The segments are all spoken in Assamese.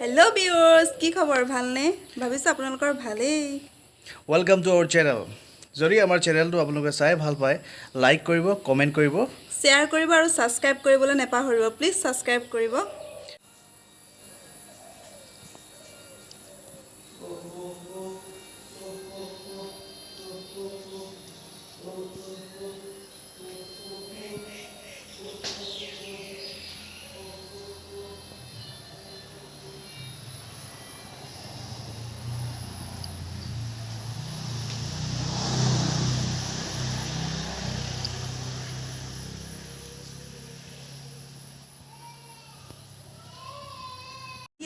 Hello viewers, কি খবৰ ভালনে? ভাবিছো আপোনালোকৰ ভালেই। Welcome to our channel. যদি আমাৰ চেনেলটো আপোনালোকে চাই ভাল পায়, লাইক কৰিব, কমেন্ট কৰিব, শ্বেয়াৰ কৰিব আৰু সাবস্ক্ৰাইব কৰিবলৈ নেপাহৰিব। প্লিজ সাবস্ক্ৰাইব কৰিব।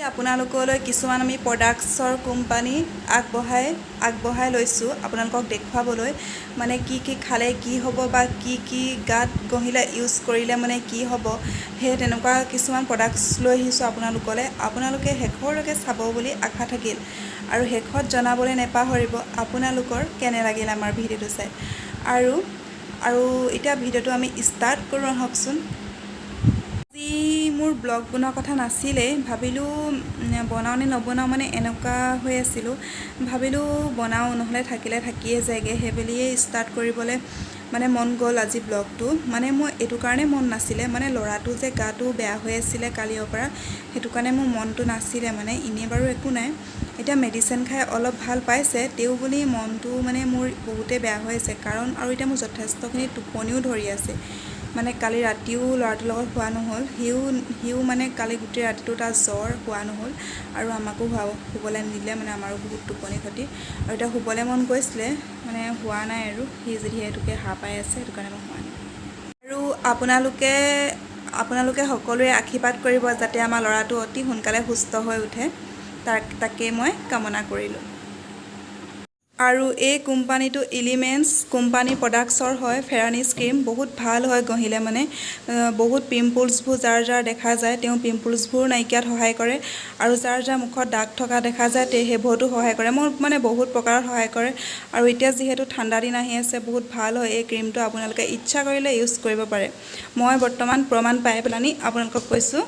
আপোনালোকলৈ কিছুমান আমি প্ৰডাক্টছৰ কোম্পানী আগবঢ়াই লৈছো আপোনালোকক দেখুৱাবলৈ মানে কি খালে কি হ'ব বা কি গাত গহিলে ইউজ কৰিলে মানে কি হ'ব হে তেনেকুৱা কিছুমান প্ৰডাক্টছ লৈ আহিছো আপোনালোকে শেষৰলৈকে চাব বুলি আশা থাকিল আৰু শেষত জনাবলৈ নেপাহৰিব আপোনালোকৰ কেনে লাগিল আমাৰ ভিডিঅ'টো চাই আৰু এতিয়া ভিডিঅ'টো আমি ষ্টাৰ্ট কৰোঁ আহকচোন। মোৰ ব্লগ বনোৱাৰ কথা নাছিলে ভাবিলোঁ বনাও নে নবনাও মানে এনেকুৱা হৈ আছিলোঁ ভাবিলোঁ বনাও নহ'লে থাকিয়ে যায়গে হেবেলিয়ে ষ্টাৰ্ট কৰিবলৈ মানে মন গ'ল আজি ব্লগটো মানে মই এইটো কাৰণে মন নাছিলে মানে ল'ৰাটো যে গাটো বেয়া হৈ আছিলে কালিৰ পৰা সেইটো কাৰণে মোৰ মনটো নাছিলে মানে ইনে বাৰু একো নাই এতিয়া মেডিচিন খাই অলপ ভাল পাইছে তেও বুলি মনটো মানে মোৰ বহুতে বেয়া হৈ আছে কাৰণ আৰু এতিয়া মোৰ যথেষ্টখিনি টোপনিও ধৰি আছে মানে কালি ৰাতিও ল'ৰাটোৰ লগত হোৱা নহ'ল হিও মানে কালি গোটেই ৰাতিটো তাৰ জ্বৰ হোৱা নহ'ল আৰু আমাকো শুবলৈ নিদিলে মানে আমাৰো বহুত টোপনি ক্ষতি আৰু এতিয়া শুবলৈ মন গৈছিলে মানে হোৱা নাই আৰু সি যদি হেতুকে হাঁ পাই আছে সেইটো কাৰণে মই হোৱা নাই আৰু আপোনালোকে সকলোৱে আশীৰ্বাদ কৰিব যাতে আমাৰ ল'ৰাটো অতি সোনকালে সুস্থ হৈ উঠে তাকে মই কামনা কৰিলোঁ। আৰু এই কোম্পানীটো এলিমেন্টছ কোম্পানী প্ৰডাক্টছৰ হয় ফেৰানিছ ক্ৰীম বহুত ভাল হয় গহিলে মানে বহুত পিম্পলছবোৰ যাৰ দেখা যায় তেওঁ পিম্পলছবোৰ নাইকিয়াত সহায় কৰে আৰু যাৰ মুখত দাগ থকা দেখা যায় তে সেইবোৰতো সহায় কৰে মোৰ মানে বহুত প্ৰকাৰত সহায় কৰে আৰু এতিয়া যিহেতু ঠাণ্ডা দিন আহি আছে বহুত ভাল হয় এই ক্ৰীমটো আপোনালোকে ইচ্ছা কৰিলে ইউজ কৰিব পাৰে মই বৰ্তমান প্ৰমাণ পাই পেলানি আপোনালোকক কৈছোঁ।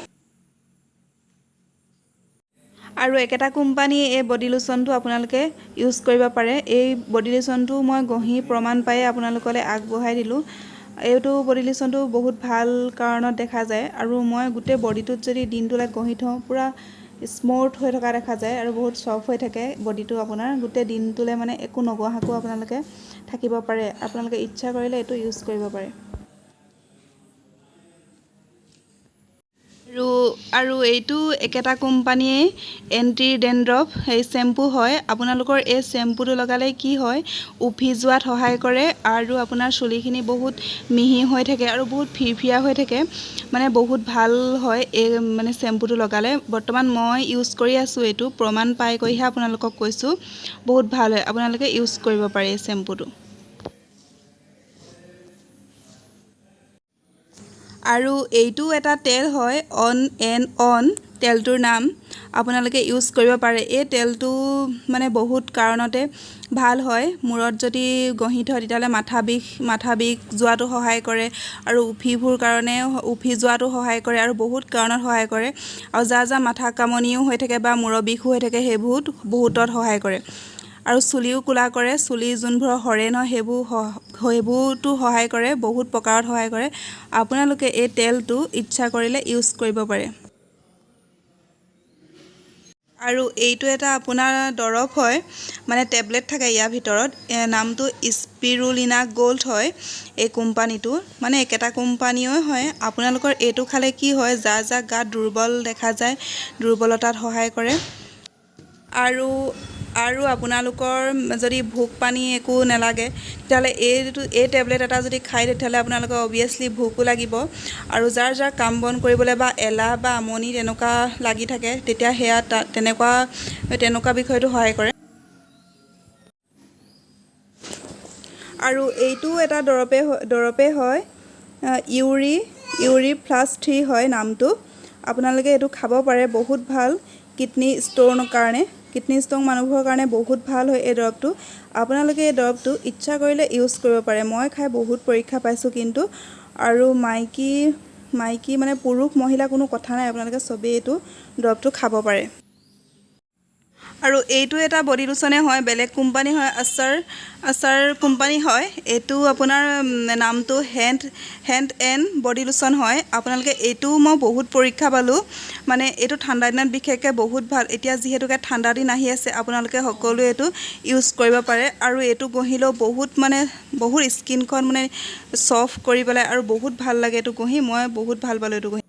আৰু একেটা কোম্পানীয়ে এই বডি লোচনটো আপোনালোকে ইউজ কৰিব পাৰে এই বডি লোচনটো মই গহি প্ৰমাণ পাই আপোনালোকলৈ আগবঢ়াই দিলোঁ এইটো বডি লোচনটো বহুত ভাল কাৰণত দেখা যায় আৰু মই গোটেই বডিটোত যদি দিনটোলৈ গহি থওঁ পুৰা স্মুথ হৈ থকা দেখা যায় আৰু বহুত সফট হৈ থাকে বডিটো আপোনাৰ গোটেই দিনটোলৈ মানে একো নগহাকো আপোনালোকে থাকিব পাৰে আপোনালোকে ইচ্ছা কৰিলে এইটো ইউজ কৰিব পাৰে। আৰু এইটো একেটা কোম্পানীয়ে এন্টি ডেন্ড্ৰফ এই শ্যাম্পু হয় আপোনালোকৰ এই শ্যাম্পুটো লগালে কি হয় উফি যোৱাত সহায় কৰে আৰু আপোনাৰ চুলিখিনি বহুত মিহি হৈ থাকে আৰু বহুত ফিৰফিৰা হৈ থাকে মানে বহুত ভাল হয় এই মানে শ্যাম্পুটো লগালে বৰ্তমান মই ইউজ কৰি আছো এইটো প্ৰমাণ পাই কৈহে আপোনালোকক কৈছোঁ বহুত ভাল হয় আপোনালোকে ইউজ কৰিব পাৰে এই শ্যাম্পুটো। আৰু এইটো এটা তেল হয় অন তেলটোৰ নাম আপোনালোকে ইউজ কৰিব পাৰে এই তেলটো মানে বহুত কাৰণতে ভাল হয় মূৰত যদি গহি থয় তেতিয়াহ'লে মাথা বিষ যোৱাটো সহায় কৰে আৰু উফিবোৰ কাৰণে উফি যোৱাটো সহায় কৰে আৰু বহুত কাৰণত সহায় কৰে আৰু যাৰ মাথা কামনিও হৈ থাকে বা মূৰৰ বিষো হৈ থাকে বহুতত সহায় কৰে আৰু চুলিও কোলা কৰে চুলি যোনবোৰ সৰে ন সেইবোৰতো সহায় কৰে বহুত প্ৰকাৰত সহায় কৰে আপোনালোকে এই তেলটো ইচ্ছা কৰিলে ইউজ কৰিব পাৰে। আৰু এইটো এটা আপোনাৰ দৰৱ হয় মানে টেবলেট থাকে ইয়াৰ ভিতৰত নামটো স্পিৰুলিনা গোল্ড হয় এই কোম্পানীটো মানে একেটা কোম্পানীয়ে হয় আপোনালোকৰ এইটো খালে কি হয় যাৰ গাত দুৰ্বল দেখা যায় দুৰ্বলতাত সহায় কৰে আৰু আপোনালোকৰ যদি ভোক পানী একো নালাগে তেতিয়াহ'লে এই টেবলেট এটা যদি খায় তেতিয়াহ'লে আপোনালোকৰ অবভিয়াছলি ভোকো লাগিব আৰু যাৰ কাম বন কৰিবলৈ বা এলাহ বা আমনি তেনেকুৱা লাগি থাকে তেতিয়া সেয়া তেনেকুৱা বিষয়টো সহায় কৰে। আৰু এইটো এটা দৰৱে হয় ইউৰি প্লাছ 3 হয় নামটো আপোনালোকে এইটো খাব পাৰে বহুত ভাল কিডনী ষ্ট'ন মানুহবোৰৰ কাৰণে বহুত ভাল হয় এই দৰৱটো আপোনালোকে এই দৰৱটো ইচ্ছা কৰিলে ইউজ কৰিব পাৰে মই খাই বহুত পৰীক্ষা পাইছোঁ কিন্তু আৰু মাইকী মানে পুৰুষ মহিলা কোনো কথা নাই আপোনালোকে চবেই এইটো দৰৱটো খাব পাৰে। আৰু এইটো এটা বডি লোচনে হয়, বেলেগ কোম্পানী হয়, আচাৰ কোম্পানী হয়। এইটো আপোনাৰ নামটো হেণ্ড এণ্ড বডি লোচন হয়। আপোনালোকে এইটো মই বহুত পৰীক্ষা পালোঁ, মানে এইটো ঠাণ্ডা দিনত বিশেষকৈ বহুত ভাল। এতিয়া যিহেতুকে ঠাণ্ডা দিন আহি আছে, আপোনালোকে সকলোৱে এইটো ইউজ কৰিব পাৰে। আৰু এইটো ঘঁহিলেও বহুত স্কিনখন মানে চফ্ট কৰি পেলাই আৰু বহুত ভাল লাগে এইটো ঘঁহি। মই বহুত ভাল পালোঁ এইটো ঘঁহি।